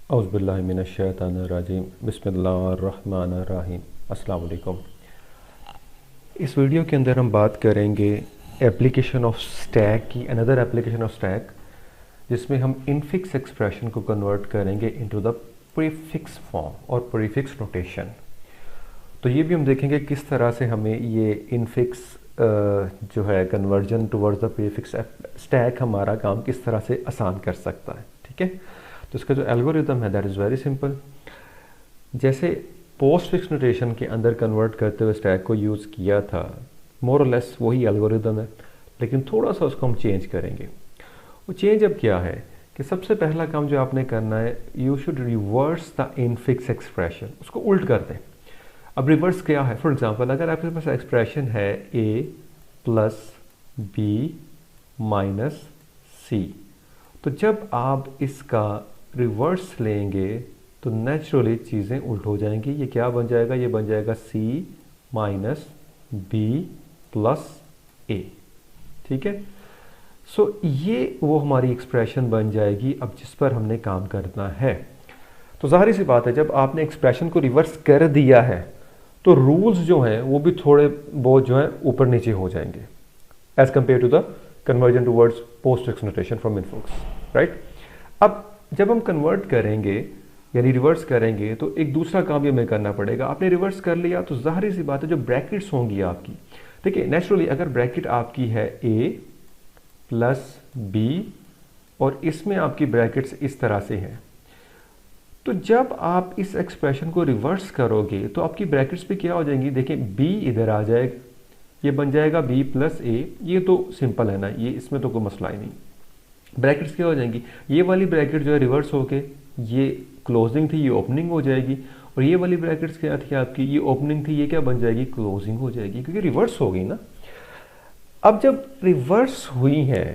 औज़ुबिल्लाहि मिनश्शैतानिर्रजीम बिस्मिल्लाहिर्रहमानिर्रहीम। अस्सलाम वालेकुम। इस वीडियो के अंदर हम बात करेंगे एप्लीकेशन ऑफ स्टैक की, अनदर एप्लीकेशन ऑफ स्टैक, जिसमें हम इनफिक्स एक्सप्रेशन को कन्वर्ट करेंगे इनटू द प्रीफिक्स फॉर्म और प्रीफिक्स नोटेशन। तो ये भी हम देखेंगे किस तरह से हमें ये इनफिक्स जो है conversion towards the prefix stack हमारा काम किस तरह से आसान कर सकता है। ठीक है, तो इसका जो एल्गोरिदम है दैट इज़ वेरी सिंपल। जैसे पोस्ट फिक्स नोटेशन के अंदर कन्वर्ट करते हुए स्टैक को यूज़ किया था, मोर और लेस वही एल्गोरिदम है, लेकिन थोड़ा सा उसको हम चेंज करेंगे। वो चेंज अब क्या है कि सबसे पहला काम जो आपने करना है, you should reverse the infix expression, उसको उल्ट कर दें। अब रिवर्स क्या है? फॉर एग्जांपल अगर आपके पास एक्सप्रेशन है a प्लस बी माइनस सी, तो जब आप इसका रिवर्स लेंगे तो नेचुरली चीज़ें उल्ट हो जाएंगी। ये क्या बन जाएगा? ये बन जाएगा c माइनस बी प्लस ए। ठीक है, सो ये वो हमारी एक्सप्रेशन बन जाएगी अब जिस पर हमने काम करना है। तो जाहिर सी बात है, जब आपने एक्सप्रेशन को रिवर्स कर दिया है तो रूल्स जो हैं वो भी थोड़े बहुत जो है ऊपर नीचे हो जाएंगे as compare to the conversion towards postfix notation from infix, right. अब जब हम कन्वर्ट करेंगे यानी रिवर्स करेंगे तो एक दूसरा काम भी हमें करना पड़ेगा। आपने रिवर्स कर लिया तो जाहिर सी बात है जो ब्रैकेट्स होंगी आपकी, देखिए नेचुरली अगर ब्रैकेट आपकी है a प्लस बी और इसमें आपकी ब्रैकेट्स इस तरह से हैं, तो जब आप इस एक्सप्रेशन को रिवर्स करोगे तो आपकी ब्रैकेट्स पे क्या हो जाएंगी? देखिए b इधर आ जाएगा, ये बन जाएगा b प्लस a। ये तो सिंपल है ना, ये इसमें तो कोई मसला ही नहीं। ब्रैकेट्स क्या हो जाएंगी? ये वाली ब्रैकेट जो है रिवर्स होके ये क्लोजिंग थी, ये ओपनिंग हो जाएगी, और ये वाली ब्रैकेट्स क्या थी आपकी? ये ओपनिंग थी, ये क्या बन जाएगी? क्लोजिंग हो जाएगी, क्योंकि रिवर्स हो गई ना। अब जब रिवर्स हुई है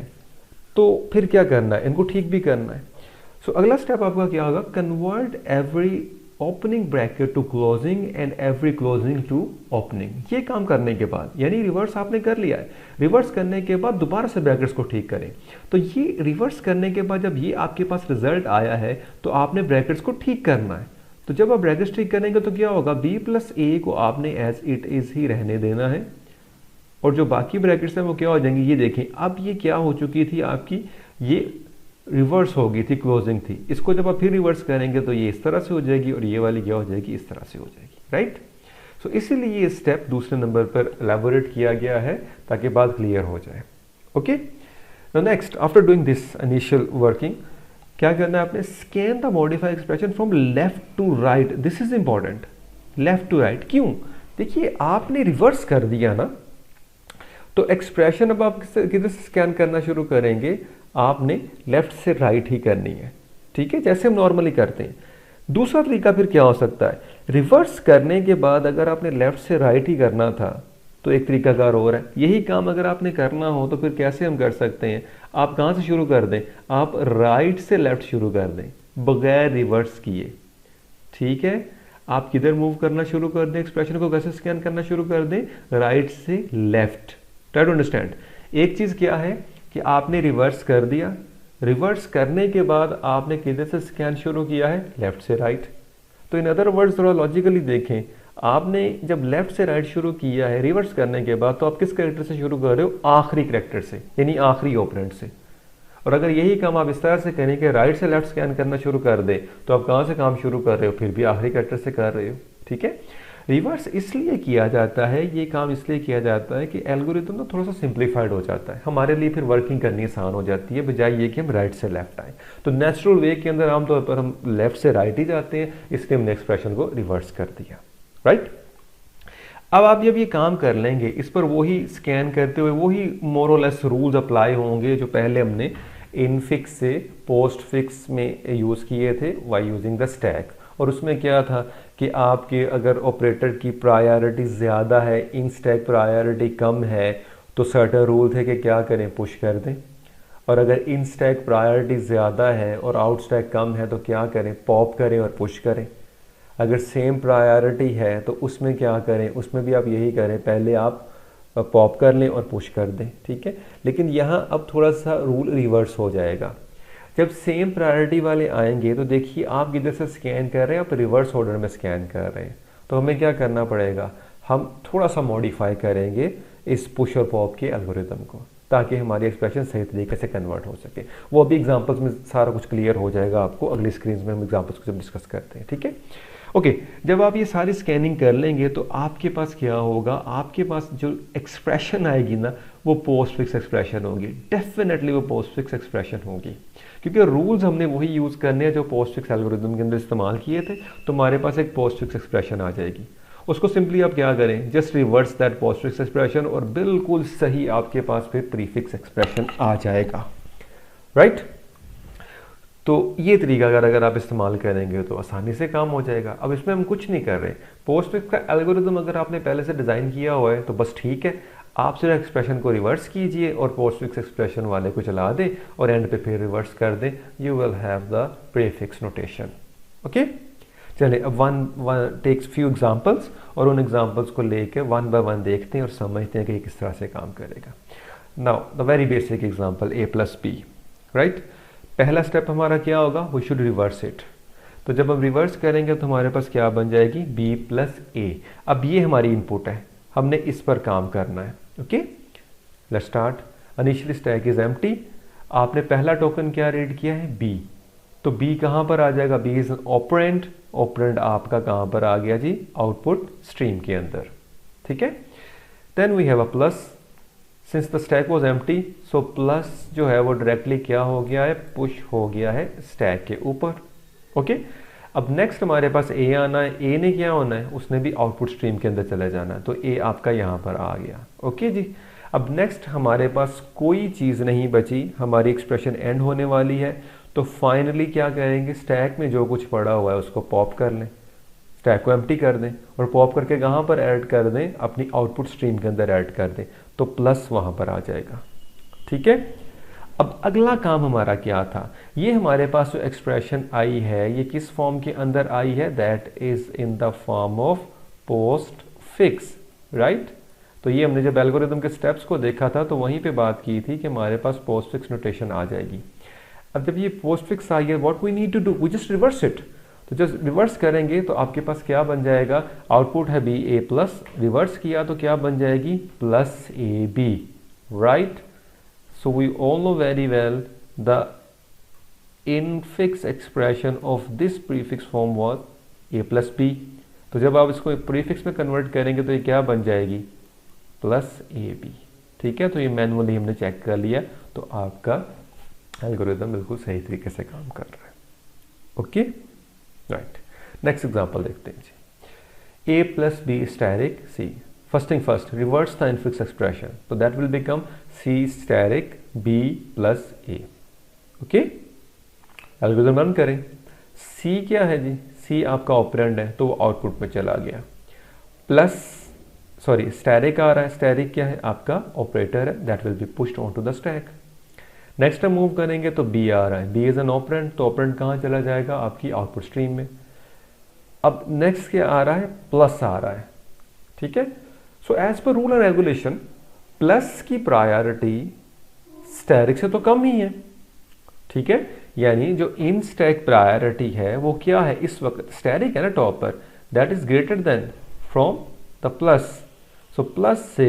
तो फिर क्या करना है? इनको ठीक भी करना है। सो अगला स्टेप आपका क्या होगा? Convert every opening bracket to closing and every closing to opening. ये काम करने के बाद यानी रिवर्स आपने कर लिया है, रिवर्स करने के बाद दोबारा से ब्रैकेट्स को ठीक करें। तो ये रिवर्स करने के बाद जब ये आपके पास रिजल्ट आया है तो आपने ब्रैकेट्स को ठीक करना है। तो जब आप ब्रैकेट्स ठीक करेंगे तो क्या होगा? b प्लस ए को आपने एज इट इज ही रहने देना है, और जो बाकी ब्रैकेट्स हैं वो क्या हो जाएंगी? ये देखें, अब ये क्या हो चुकी थी आपकी? ये रिवर्स हो गई थी, क्लोजिंग थी। इसको जब आप फिर रिवर्स करेंगे तो ये इस तरह से हो जाएगी और ये वाली क्या हो जाएगी? इस तरह से हो जाएगी, राइट। सो इसीलिए ये स्टेप दूसरे नंबर पर एलैबोरेट किया गया है ताकि बात क्लियर हो जाए। Okay, now next, after doing this initial working, क्या करना है आपने? Scan the modified expression from left to right. This is important, left to right. क्यों? देखिए आपने रिवर्स कर दिया ना, तो एक्सप्रेशन अब आप किधर से स्कैन करना शुरू करेंगे? आपने लेफ्ट से राइट ही करनी है, ठीक है, जैसे हम नॉर्मली करते हैं। दूसरा तरीका फिर क्या हो सकता है? रिवर्स करने के बाद अगर आपने लेफ्ट से राइट ही करना था तो एक तरीकाकार और है। यही काम अगर आपने करना हो तो फिर कैसे हम कर सकते हैं? आप कहाँ से शुरू कर दें? आप राइट से लेफ्ट शुरू कर दें बगैर रिवर्स किए। ठीक है, आप किधर मूव करना शुरू कर दें? एक्सप्रेशन को कैसे स्कैन करना शुरू कर दें? राइट से लेफ्ट। Try to understand. एक चीज़ क्या है कि आपने रिवर्स कर दिया, रिवर्स करने के बाद आपने किधर से स्कैन शुरू किया है? लेफ्ट से राइट। तो इन अदर वर्ड्स थोड़ा लॉजिकली देखें, आपने जब लेफ्ट से राइट शुरू किया है रिवर्स करने के बाद, तो आप किस कैरेक्टर से शुरू कर रहे हो? आखिरी कैरेक्टर से, यानी आखिरी ऑपरेंड से। और अगर यही काम आप इस तरह से करें कि राइट से लेफ्ट स्कैन करना शुरू कर दें, तो आप कहाँ से काम शुरू कर रहे हो? फिर भी आखिरी कैरेक्टर से कर रहे हो। ठीक है, रिवर्स इसलिए किया जाता है, ये काम इसलिए किया जाता है कि एल्गोरिथम ना थोड़ा सा सिंप्लीफाइड हो जाता है, हमारे लिए फिर वर्किंग करनी आसान हो जाती है, बजाय ये कि हम राइट से लेफ्ट आए। तो नेचुरल वे के अंदर आमतौर पर हम लेफ्ट से राइट ही जाते हैं, इसलिए हमने एक्सप्रेशन को रिवर्स कर दिया, राइट। अब आप जब ये काम कर लेंगे, इस पर वही स्कैन करते हुए वही मोर और लेस रूल्स अप्लाई होंगे जो पहले हमने इनफिक्स से पोस्ट फिक्स में यूज़ किए थे वाई यूजिंग द स्टैक। और उसमें क्या था कि आपके अगर ऑपरेटर की प्रायोरिटी ज़्यादा है, इन स्टैक प्रायोरिटी कम है, तो सर्टेन रूल थे कि क्या करें? पुश कर दें। और अगर इन स्टैक प्रायोरिटी ज़्यादा है और आउट स्टैक कम है तो क्या करें? पॉप करें और पुश करें। अगर सेम प्रायोरिटी है तो उसमें क्या करें? उसमें भी आप यही करें, पहले आप पॉप कर लें और पुश कर दें। ठीक है, लेकिन यहाँ अब थोड़ा सा रूल रिवर्स हो जाएगा। जब सेम प्रायोरिटी वाले आएंगे तो देखिए आप इधर से स्कैन कर रहे हैं, आप रिवर्स ऑर्डर में स्कैन कर रहे हैं, तो हमें क्या करना पड़ेगा, हम थोड़ा सा मॉडिफाई करेंगे इस पुश और पॉप के एल्गोरिदम को, ताकि हमारी एक्सप्रेशन सही तरीके से कन्वर्ट हो सके। वो अभी एग्जांपल्स में सारा कुछ क्लियर हो जाएगा आपको, अगली स्क्रीन में हम एग्जांपल्स को जब डिस्कस करते हैं, ठीक है। ओके, जब आप ये सारी स्कैनिंग कर लेंगे तो आपके पास क्या होगा, आपके पास जो एक्सप्रेशन आएगी ना वो पोस्ट फिक्स एक्सप्रेशन होगी, डेफिनेटली वो पोस्ट फिक्स एक्सप्रेशन होगी, क्योंकि रूल्स हमने वही यूज़ करने हैं जो पोस्ट फिक्स एल्गोरिदम के अंदर इस्तेमाल किए थे। तो हमारे पास एक पोस्ट फिक्स एक्सप्रेशन आ जाएगी, उसको सिंपली आप क्या करें, just reverse that post fix expression और बिल्कुल सही आपके पास फिर प्रीफिक्स एक्सप्रेशन आ जाएगा, राइट। तो ये तरीका अगर आप इस्तेमाल करेंगे तो आसानी से काम हो जाएगा। अब इसमें हम कुछ नहीं कर रहे, पोस्ट फिक्स का एल्गोरिदम अगर आपने पहले से डिज़ाइन किया हुआ है तो बस ठीक है, आप सिर्फ एक्सप्रेशन को रिवर्स कीजिए और पोस्ट फिक्स एक्सप्रेशन वाले को चला दें और एंड पे फिर रिवर्स कर दें, you will have the prefix notation. Okay, चलिए अब वन टेक्स फ्यू एग्जांपल्स और उन एग्जांपल्स को लेके वन बाय वन देखते हैं और समझते हैं कि किस तरह से काम करेगा। Now the very basic example a plus B, right. पहला स्टेप हमारा क्या होगा, वी शुड रिवर्स इट। तो जब हम रिवर्स करेंगे तो हमारे पास क्या बन जाएगी, b प्लस a। अब ये हमारी इनपुट है, हमने इस पर काम करना है। Okay, let's start. Initially stack is empty, आपने पहला टोकन क्या रीड किया है, b, तो b कहाँ पर आ जाएगा, b इज ऑपरेंड, ऑपरेंड आपका कहाँ पर आ गया जी, आउटपुट स्ट्रीम के अंदर, ठीक है। Then we have a plus, since the stack was empty so plus जो है वो डायरेक्टली क्या हो गया है, पुश हो गया है स्टैक के ऊपर। ओके, अब नेक्स्ट हमारे पास a आना है, a ने क्या होना है, उसने भी आउटपुट स्ट्रीम के अंदर चले जाना है, तो a आपका यहाँ पर आ गया। ओके जी, अब नेक्स्ट हमारे पास कोई चीज़ नहीं बची, हमारी एक्सप्रेशन एंड होने वाली है, तो फाइनली क्या करेंगे, स्टैक में जो कुछ पड़ा हुआ है उसको पॉप कर लें, स्टैक को एम्प्टी कर दें और पॉप करके कहाँ पर ऐड कर दें, अपनी आउटपुट स्ट्रीम के अंदर ऐड कर दें, तो प्लस वहाँ पर आ जाएगा, ठीक है। अब अगला काम हमारा क्या था, ये हमारे पास जो एक्सप्रेशन आई है ये किस फॉर्म के अंदर आई है, that is in the form of post fix, right. तो ये हमने जब एल्गोरिथम के स्टेप्स को देखा था तो वहीं पे बात की थी कि हमारे पास पोस्ट फिक्स नोटेशन आ जाएगी। अब जब ये पोस्ट फिक्स आ गया, what we need to do, we just reverse it. तो जस्ट रिवर्स करेंगे तो आपके पास क्या बन जाएगा, आउटपुट है बी ए प्लस, रिवर्स किया तो क्या बन जाएगी, plus A B, right. So we all know very well the infix expression of this prefix form was a plus b। तो जब आप इसको प्रीफिक्स में कन्वर्ट करेंगे तो ये क्या बन जाएगी, प्लस ए बी, ठीक है। तो ये मैनुअली हमने चेक कर लिया, तो आपका एल्गोरिथम बिल्कुल सही तरीके से काम कर रहा है। Okay, right. नेक्स्ट एग्जांपल देखते हैं जी, a plus B asterisk c। First thing first, reverse the infix expression. So that will become C steric B plus A. Okay? Algorithm run करें। C क्या है जी? C आपका ऑपरेंड है तो वो आउटपुट में चला गया। प्लस सॉरी स्टैरिक आ रहा है, स्टैरिक क्या है आपका ऑपरेटर है, that will be pushed on to the stack. Next हम मूव करेंगे तो B आ रहा है, B इज एन ऑपरेंड, तो ऑपरेंड कहाँ चला जाएगा, आपकी आउटपुट स्ट्रीम में। अब नेक्स्ट क्या आ रहा है, प्लस आ रहा है, ठीक है। So as per rule and regulation plus की प्रायोरिटी स्टैरिक से तो कम ही है, ठीक है। यानी जो इन स्टैक प्रायोरिटी है वो क्या है, इस वक्त स्टैरिक है ना टॉप पर, that is greater than from the plus. So plus से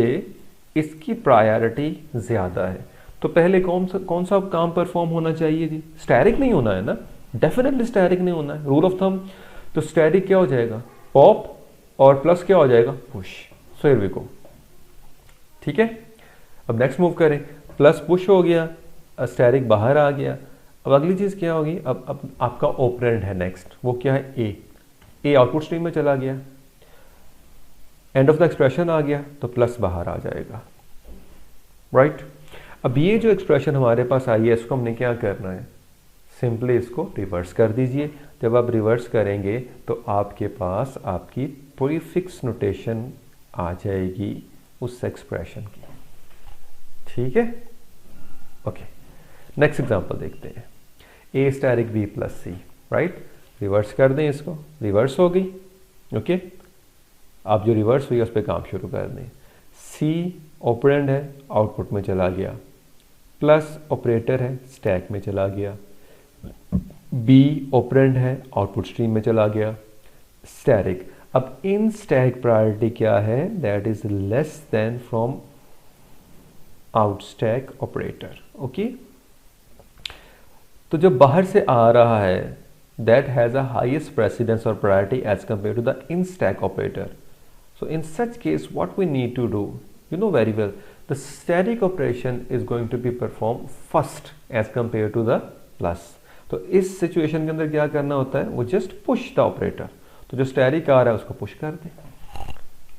इसकी प्रायोरिटी ज्यादा है, तो पहले कौन सा काम परफॉर्म होना चाहिए जी, स्टैरिक नहीं होना है ना, डेफिनेटली स्टैरिक नहीं होना है, रूल ऑफ थंब। तो स्टैरिक क्या हो जाएगा, पॉप, और प्लस क्या हो जाएगा, push. So here we go, ठीक है। अब नेक्स्ट मूव करें, प्लस पुश हो गया, स्टैरिक बाहर आ गया। अब अगली चीज क्या होगी, अब आपका ऑपरेंड है नेक्स्ट, वो क्या है, ए आउटपुट स्ट्रीम में चला गया, एंड ऑफ द एक्सप्रेशन आ गया तो प्लस बाहर आ जाएगा, राइट। अब ये जो एक्सप्रेशन हमारे पास आई है इसको हमने क्या करना है, सिंपली इसको रिवर्स कर दीजिए। जब आप रिवर्स करेंगे तो आपके पास आपकी प्रीफिक्स नोटेशन आ जाएगी उस एक्सप्रेशन की, ठीक है। ओके, नेक्स्ट एग्जांपल देखते हैं, ए स्टैरिक बी प्लस सी, राइट। रिवर्स कर दें इसको, रिवर्स हो गई, ओके। आप जो रिवर्स हुई उस पर काम शुरू कर दें। सी ऑपरेंड है, आउटपुट में चला गया, प्लस ऑपरेटर है, स्टैक में चला गया। बी ऑपरेंड है, आउटपुट स्ट्रीम में चला गया, स्टैटिक। अब इन स्टैक प्रायोरिटी क्या है, that is less than from out stack operator. Okay, तो जब बाहर से आ रहा है that has a highest precedence और priority as compare to the in stack operator. So in such case, what we need to do, you know very well, the static operation is going to be performed first as compared to the plus. तो इस situation के अंदर क्या करना होता है, वो just push the operator. तो जो स्टैटिक आ रहा है उसको पुश कर दे,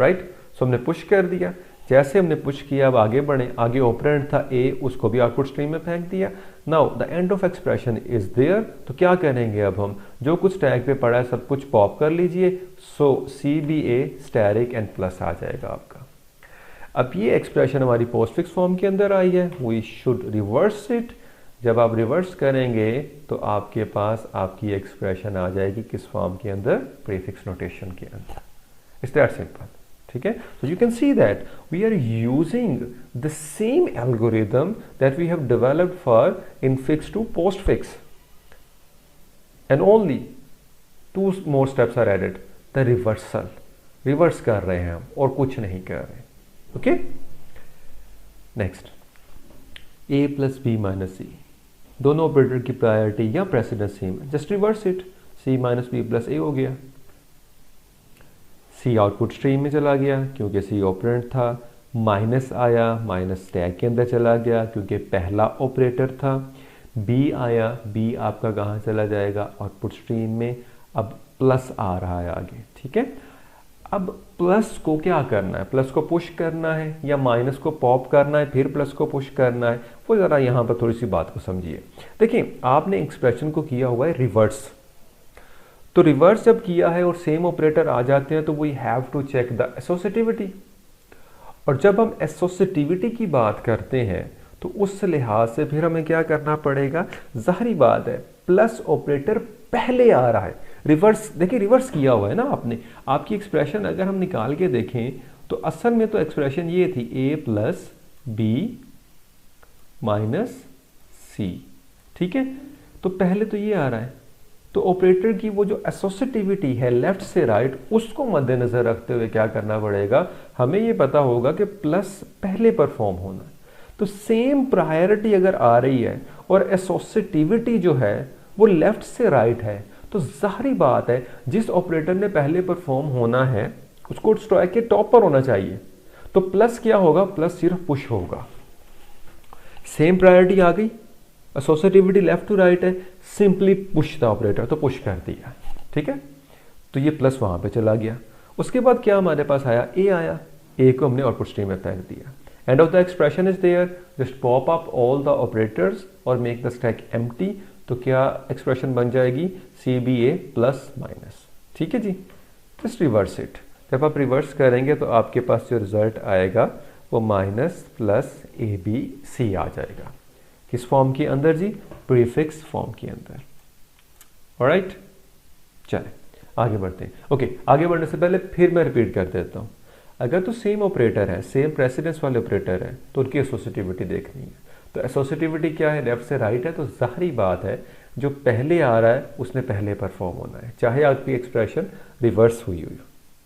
राइट। सो हमने पुश कर दिया, जैसे हमने पुश किया अब आगे बढ़े, आगे ऑपरेंड था ए, उसको भी आउटपुट स्ट्रीम में फेंक दिया। Now the end of expression is there. तो क्या करेंगे अब हम, जो कुछ स्टैक पे पड़ा है सब कुछ पॉप कर लीजिए। So C B A static and plus आ जाएगा आपका। अब ये एक्सप्रेशन हमारी पोस्टफिक्स फॉर्म के अंदर आई है, वी शुड रिवर्स इट। जब आप रिवर्स करेंगे तो आपके पास आपकी एक्सप्रेशन आ जाएगी किस फॉर्म के अंदर, प्रीफिक्स नोटेशन के अंदर। इट्स दैट सिंपल, ठीक है। So you can see that we are using the same algorithm that we have developed for infix to postfix, and only 2 more steps are added, the reversal. Reverse कर रहे हैं हम और कुछ नहीं कर रहे। Okay, next, A plus B minus C, दोनों ऑपरेटर की प्रायोरिटी या प्रेसिडेंस सेम है, just reverse it. C minus B plus A हो गया, सी आउटपुट स्ट्रीम में चला गया क्योंकि सी ऑपरेंड था, माइनस आया, माइनस स्टैक के अंदर चला गया क्योंकि पहला ऑपरेटर था। बी आया, बी आपका कहाँ चला जाएगा, आउटपुट स्ट्रीम में। अब प्लस आ रहा है आगे, ठीक है। अब प्लस को क्या करना है, प्लस को पुश करना है या माइनस को पॉप करना है फिर प्लस को पुश करना है, वो ज़रा यहाँ पर थोड़ी सी बात को समझिए। देखिए, आपने एक्सप्रेशन को किया हुआ है रिवर्स, तो रिवर्स जब किया है और सेम ऑपरेटर आ जाते हैं तो we have to check the associativity. और जब हम एसोसिएटिविटी की बात करते हैं तो उस लिहाज से फिर हमें क्या करना पड़ेगा, जाहिर बात है प्लस ऑपरेटर पहले आ रहा है। रिवर्स, देखिए रिवर्स किया हुआ है ना आपने। आपकी एक्सप्रेशन अगर हम निकाल के देखें तो असल में तो एक्सप्रेशन ये थी, ए प्लस बी माइनस सी, ठीक है। तो पहले तो ये आ रहा है, तो ऑपरेटर की वो जो एसोसिएटिविटी है लेफ्ट से राइट, उसको मद्देनजर रखते हुए क्या करना पड़ेगा, हमें ये पता होगा कि प्लस पहले परफॉर्म होना है। तो सेम प्रायोरिटी अगर आ रही है और एसोसिएटिविटी जो है वो लेफ्ट से राइट है, तो जाहिर बात है जिस ऑपरेटर ने पहले परफॉर्म होना है उसको स्टैक के टॉप पर होना चाहिए। तो प्लस क्या होगा, प्लस सिर्फ पुश होगा। सेम प्रायोरिटी आ गई, एसोसिएटिविटी लेफ्ट टू राइट है, सिंपली पुश द ऑपरेटर, तो पुश कर दिया, ठीक है। तो ये प्लस वहां पे चला गया। उसके बाद क्या हमारे पास आया, ए आया, ए को हमने आउटपुट स्ट्रीम में फेंक दिया। End of the expression is there, just pop up all the operators और मेक द स्टैक एम्प्टी। तो क्या एक्सप्रेशन बन जाएगी, C B A plus minus, ठीक है जी। Just reverse it. जब आप रिवर्स करेंगे तो आपके पास जो रिजल्ट आएगा वो minus plus A B C आ जाएगा। किस फॉर्म के अंदर जी, प्रीफिक्स फॉर्म के अंदर। ऑलराइट, चलें आगे बढ़ते हैं। ओके, आगे बढ़ने से पहले फिर मैं रिपीट कर देता हूँ। अगर तो सेम ऑपरेटर है, सेम प्रेसिडेंस वाले ऑपरेटर है, तो उनकी एसोसिएटिविटी देखनी है। तो एसोसिएटिविटी क्या है, लेफ्ट से राइट है, तो जाहिर बात है जो पहले आ रहा है उसने पहले परफॉर्म होना है, चाहे आपकी एक्सप्रेशन रिवर्स हुई हुई,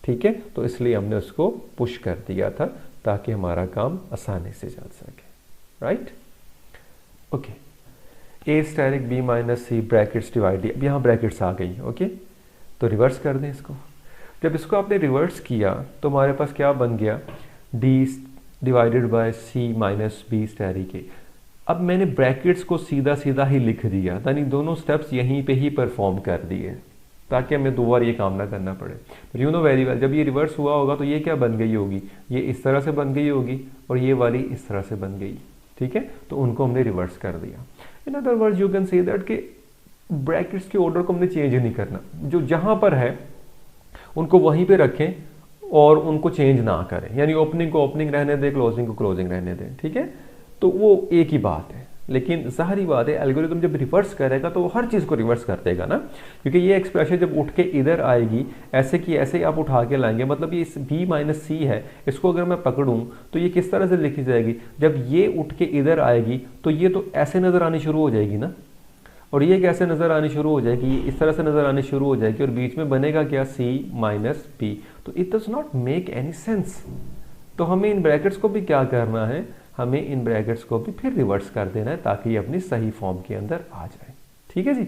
ठीक है। तो इसलिए हमने उसको पुश कर दिया था ताकि हमारा काम आसानी से चल सके, right. Okay, A static B minus C brackets divide, अब यहाँ ब्रैकेट्स आ गई, ओके। तो रिवर्स कर दें इसको। जब इसको आपने रिवर्स किया तो हमारे पास क्या बन गया, D divided by C minus B static A. अब मैंने ब्रैकेट्स को सीधा सीधा ही लिख दिया, यानी दोनों स्टेप्स यहीं पे ही परफॉर्म कर दिए ताकि हमें 2 बार ये काम ना करना पड़े। यू नो वेरी वेल, जब ये रिवर्स हुआ होगा तो ये क्या बन गई होगी, ये इस तरह से बन गई होगी और ये वाली इस तरह से बन गई, ठीक है। तो उनको हमने रिवर्स कर दिया। In other words you can say that कि ब्रैकेट्स के ऑर्डर को हमने चेंज नहीं करना, जो जहां पर है उनको वहीं पे रखें और उनको चेंज ना करें, यानी ओपनिंग को ओपनिंग रहने दें, क्लोजिंग को क्लोजिंग रहने दें, ठीक है। तो वो एक ही बात है, लेकिन जाहिर बात है एल्गोरिथम जब रिवर्स करेगा तो वो हर चीज़ को रिवर्स कर देगा ना, क्योंकि ये एक्सप्रेशन जब उठ के इधर आएगी ऐसे कि ऐसे आप उठा के लाएंगे, मतलब ये b माइनस सी है, इसको अगर मैं पकड़ूं तो ये किस तरह से लिखी जाएगी, जब ये उठ के इधर आएगी तो ये तो ऐसे नज़र आनी शुरू हो जाएगी ना। और ये कैसे नज़र आनी शुरू हो जाएगी, ये इस तरह से नज़र आनी शुरू हो जाएगी और बीच में बनेगा क्या, c माइनस पी। तो it does not make any sense. तो हमें इन ब्रैकेट्स को भी क्या करना है, हमें इन ब्रैकेट्स को भी फिर रिवर्स कर देना है ताकि ये अपनी सही फॉर्म के अंदर आ जाए। ठीक है जी,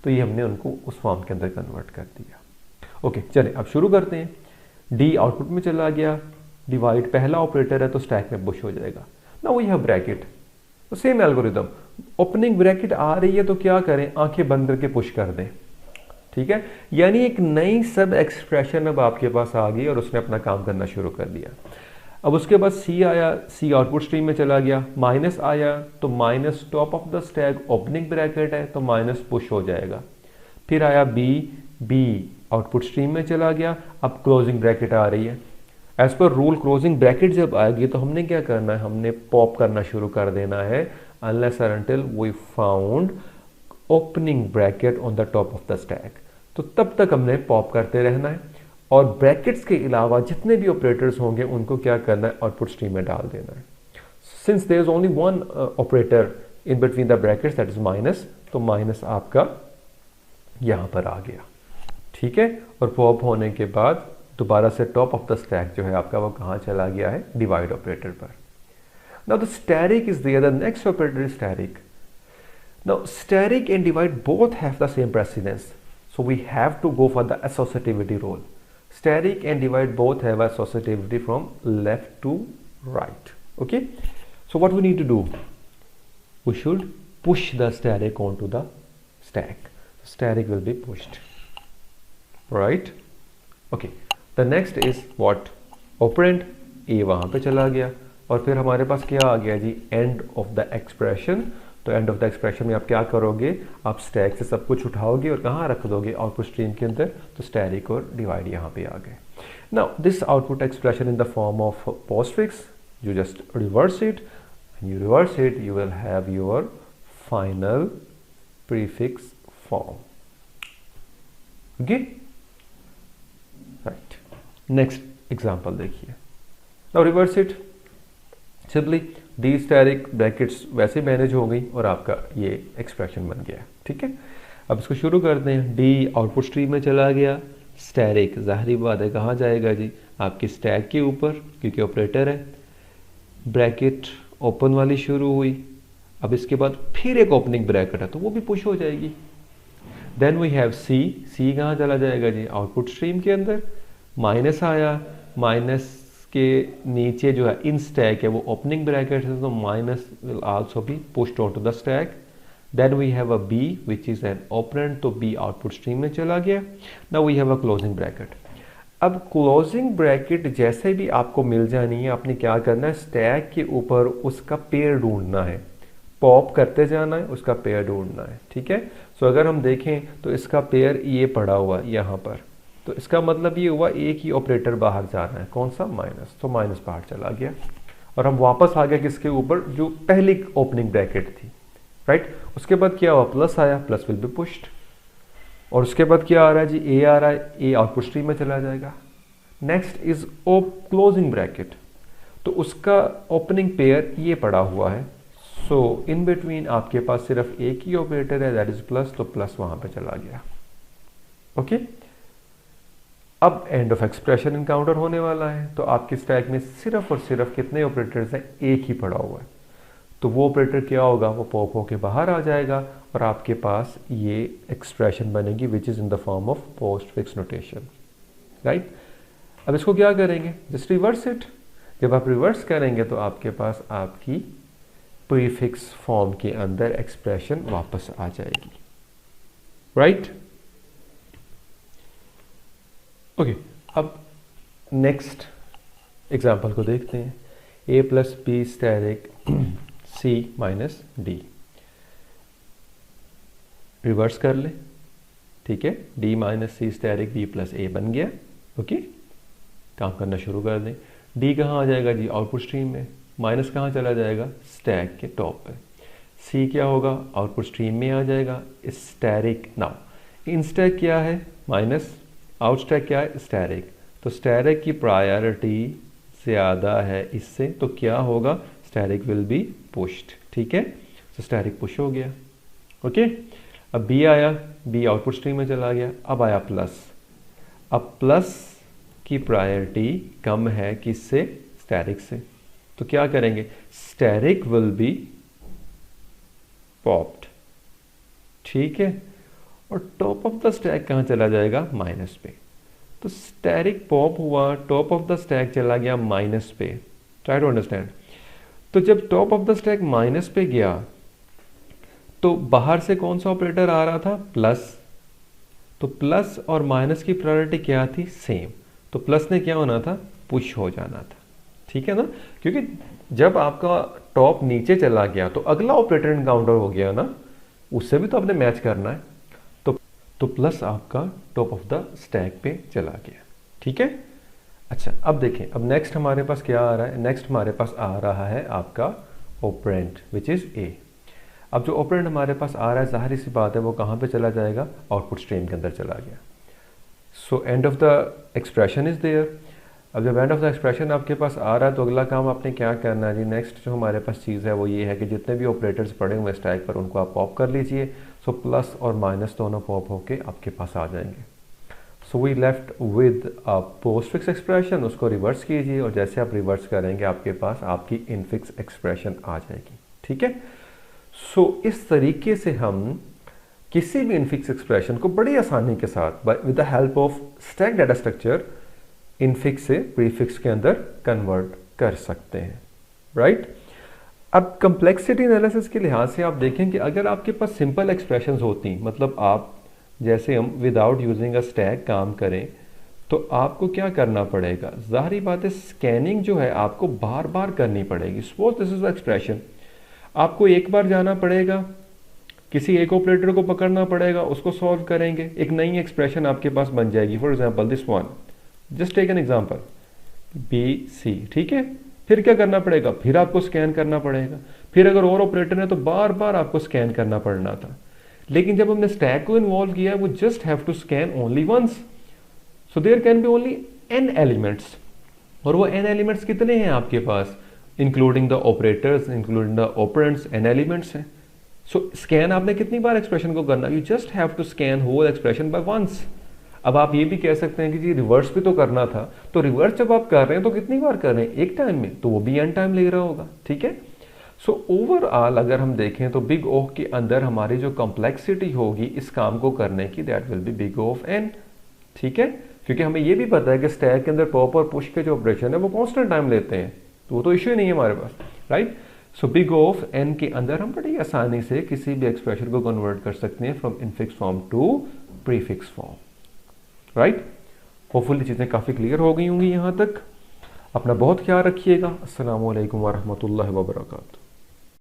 तो ये हमने उनको उस फॉर्म के अंदर कन्वर्ट कर दिया। ओके चलिए अब शुरू करते हैं। डी आउटपुट में चला गया, डिवाइड पहला ऑपरेटर है तो स्टैक में पुश हो जाएगा। ना वही है ब्रैकेट, तो सेम एल्गोरिथम, ओपनिंग ब्रैकेट आ रही है तो क्या करें, आंखें बंद करके पुश कर दें। ठीक है, यानी एक नई सब एक्सप्रेशन अब आपके पास आ गई और उसने अपना काम करना शुरू कर दिया। अब उसके बाद सी आया, सी आउटपुट स्ट्रीम में चला गया, माइनस आया तो minus top of the stack opening bracket है तो माइनस पुश हो जाएगा। फिर आया बी, बी आउटपुट स्ट्रीम में चला गया, अब क्लोजिंग ब्रैकेट आ रही है। As per rule closing bracket जब आएगी तो हमने क्या करना है, हमने पॉप करना शुरू कर देना है अनलेस और until we found opening bracket on the top of the stack. तो तब तक हमने पॉप करते रहना है और ब्रैकेट्स के अलावा जितने भी ऑपरेटर्स होंगे उनको क्या करना है, आउटपुट स्ट्रीम में डाल देना है। Since there is only one operator in between the brackets that is minus, तो माइनस आपका यहां पर आ गया। ठीक है, और पॉप होने के बाद दोबारा से टॉप ऑफ द स्टैक जो है आपका वो कहां चला गया है, डिवाइड ऑपरेटर पर। Now the static is there, the next operator is static. Now static and divide both have the same precedence, so we have to go for the associativity rule. Static and divide both have associativity from left to right. Okay, so what we need to do, we should push the static onto the stack. Static will be pushed, right? Okay, the next is what, operand a वहां पे चला गया और फिर हमारे पास क्या आ गया जी, end of the expression। तो एंड ऑफ द एक्सप्रेशन में आप क्या करोगे, आप स्टैक से सब कुछ उठाओगे और कहाँ रख दोगे, आउटपुट स्ट्रीम के अंदर। तो स्टैटिक और डिवाइड यहाँ पे आ गए। Now this output expression in the form of postfix, you just reverse it, you reverse it, you will have your final prefix form. Okay, right, next example देखिए। now reverse it, simply D static brackets वैसे manage हो गई और आपका ये expression बन गया। ठीक है, अब इसको शुरू करते हैं। डी आउटपुट स्ट्रीम में चला गया, स्टैटिक जाहिर बात है कहाँ जाएगा जी, आपके स्टैक के ऊपर क्योंकि ऑपरेटर है। ब्रैकेट ओपन वाली शुरू हुई, अब इसके बाद फिर एक ओपनिंग ब्रैकेट है तो वो भी पुश हो जाएगी। देन वी हैव सी, सी कहाँ चला जाएगा जी, आउटपुट स्ट्रीम के अंदर। माइनस आया, माइनस के नीचे जो है इन स्टैक है वो ओपनिंग ब्रैकेट है तो minus will also be pushed on to the stack. Then we have a B which is an operand, तो बी आउटपुट स्ट्रीम में चला गया। Now we have a closing bracket. अब क्लोजिंग ब्रैकेट जैसे भी आपको मिल जानी है, आपने क्या करना है, स्टैक के ऊपर उसका पेयर ढूंढना है, पॉप करते जाना है, उसका पेयर ढूंढना है। ठीक है, सो अगर हम देखें तो इसका पेयर ये पड़ा हुआ यहाँ पर, तो इसका मतलब ये हुआ एक ही ऑपरेटर बाहर जा रहा है, कौन सा, माइनस, तो माइनस बाहर चला गया और हम वापस आ गए किसके ऊपर, जो पहली ओपनिंग ब्रैकेट थी, राइट। उसके बाद क्या हुआ, प्लस आया, प्लस विल बी पुश्ड, और उसके बाद क्या आ रहा है जी, ए आ रहा है, ए आउटपुट स्ट्रीम में चला जाएगा। नेक्स्ट इज क्लोजिंग ब्रैकेट, तो उसका ओपनिंग पेयर ये पड़ा हुआ है, सो इन बिटवीन आपके पास सिर्फ एक ही ऑपरेटर है, दैट इज प्लस, तो प्लस वहां पे चला गया। ओके, अब एंड ऑफ एक्सप्रेशन इनकाउंटर होने वाला है, तो आपके स्टैक में सिर्फ और सिर्फ कितने ऑपरेटर्स हैं, एक ही पड़ा हुआ है, तो वो ऑपरेटर क्या होगा, वो पॉप होके बाहर आ जाएगा और आपके पास ये एक्सप्रेशन बनेगी which is in the form of post fix notation, right. अब इसको क्या करेंगे, जस्ट रिवर्स इट। जब आप रिवर्स करेंगे तो आपके पास आपकी प्रीफिक्स फॉर्म के अंदर एक्सप्रेशन वापस आ जाएगी, राइट। ओके, अब नेक्स्ट एग्जाम्पल को देखते हैं। A plus B static C minus D, reverse कर ले, ठीक है, D minus C static B plus A बन गया। ओके, काम करना शुरू कर दें। डी कहाँ आ जाएगा जी, आउटपुट स्ट्रीम में, माइनस कहाँ चला जाएगा, स्टैक के टॉप पे। सी क्या होगा, आउटपुट स्ट्रीम में आ जाएगा, स्टैटिक। नाउ इन स्टैक क्या है, माइनस, आउट स्टैक क्या है, स्टैटिक, तो स्टैटिक की प्रायोरिटी ज़्यादा है इससे, तो क्या होगा, स्टैटिक विल बी पुश्ड, ठीक है, तो स्टैटिक पुश हो गया। ओके, अब बी आया, बी आउटपुट स्ट्रीम में चला गया, अब आया प्लस। अब प्लस की प्रायोरिटी कम है किससे? स्टैटिक से। तो क्या करेंगे? स्टैटिक विल बी पॉप्ड, ठीक है, और टॉप ऑफ द स्टैक कहाँ चला जाएगा? माइनस पे। तो स्टैटिक पॉप हुआ, टॉप ऑफ द स्टैक चला गया माइनस पे। Try to understand. तो जब top of the stack minus पे गया तो बाहर से कौन सा ऑपरेटर आ रहा था? प्लस। तो प्लस और माइनस की प्रायोरिटी क्या थी? सेम। तो प्लस ने क्या होना था? पुश हो जाना था, ठीक है ना, क्योंकि जब आपका टॉप नीचे चला गया तो अगला ऑपरेटर इनकाउंटर हो गया ना, उससे भी तो आपने मैच करना है। तो प्लस आपका टॉप ऑफ द स्टैक पे चला गया, ठीक है। अच्छा, अब देखें, अब नेक्स्ट हमारे पास क्या आ रहा है? नेक्स्ट हमारे पास आ रहा है आपका ऑपरेंड विच इज़ ए। अब जो ऑपरेंड हमारे पास आ रहा है, जाहिर सी बात है वो कहाँ पे चला जाएगा? आउटपुट स्ट्रीम के अंदर चला गया। So end of the expression is there. अब जब एंड ऑफ द एक्सप्रेशन आपके पास आ रहा है तो अगला काम आपने क्या करना है जी? नेक्स्ट जो हमारे पास चीज़ है वो ये है कि जितने भी ऑपरेटर्स पड़े हुए स्टैक पर उनको आप पॉप कर लीजिए। सो प्लस और माइनस दोनों पॉप होके आपके पास आ जाएंगे। So we left with a postfix expression, उसको रिवर्स कीजिए और जैसे आप रिवर्स करेंगे आपके पास आपकी इनफिक्स एक्सप्रेशन आ जाएगी, ठीक है। सो इस तरीके से हम किसी भी इनफिक्स एक्सप्रेशन को बड़ी आसानी के साथ with the help of stack data structure infix से प्रीफिक्स के अंदर कन्वर्ट कर सकते हैं, राइट। अब कम्प्लेक्सिटी एनालिसिस के लिहाज से आप देखें कि अगर आपके पास सिंपल एक्सप्रेशंस होती, मतलब आप जैसे हम विदाउट यूजिंग अ स्टैक काम करें, तो आपको क्या करना पड़ेगा? ज़ाहिर बात है स्कैनिंग जो है आपको बार बार करनी पड़ेगी। सपोज दिस इज एक्सप्रेशन, आपको एक बार जाना पड़ेगा, किसी एक ऑपरेटर को पकड़ना पड़ेगा, उसको सॉल्व करेंगे, एक नई एक्सप्रेशन आपके पास बन जाएगी। For example this one, just take an example B C, ठीक है। फिर क्या करना पड़ेगा? फिर आपको स्कैन करना पड़ेगा। फिर अगर और ऑपरेटर है तो बार बार आपको स्कैन करना पड़ना था। लेकिन जब हमने स्टैक को इन्वॉल्व किया, वो just have to scan only once. So there can be only n elements, और वो n एलिमेंट्स कितने हैं आपके पास? Including the operators, including the operands, n elements हैं। सो स्कैन आपने कितनी बार एक्सप्रेशन को करना? You just have to scan whole expression by once. अब आप ये भी कह सकते हैं कि जी रिवर्स भी तो करना था, तो रिवर्स जब आप कर रहे हैं तो कितनी बार कर रहे हैं? एक टाइम में, तो वो भी n टाइम ले रहा होगा, ठीक है। सो ओवरऑल अगर हम देखें तो बिग O के अंदर हमारी जो कॉम्प्लेक्सिटी होगी इस काम को करने की, that will B big O of n, ठीक है। क्योंकि हमें ये भी पता है कि स्टैक के अंदर पॉप और पुश के जो ऑपरेशन है वो कांस्टेंट टाइम लेते हैं, तो वो तो इश्यू ही नहीं है हमारे पास, right. So big O of n के अंदर हम बड़ी आसानी से किसी भी एक्सप्रेशन को कन्वर्ट कर सकते हैं from infix form to prefix form, right. Hopefully चीज़ें काफ़ी क्लियर हो गई होंगी यहाँ तक। अपना बहुत ख्याल रखिएगा। अस्सलामु अलैकुम वरहमतुल्लाहि वबरकातुहू।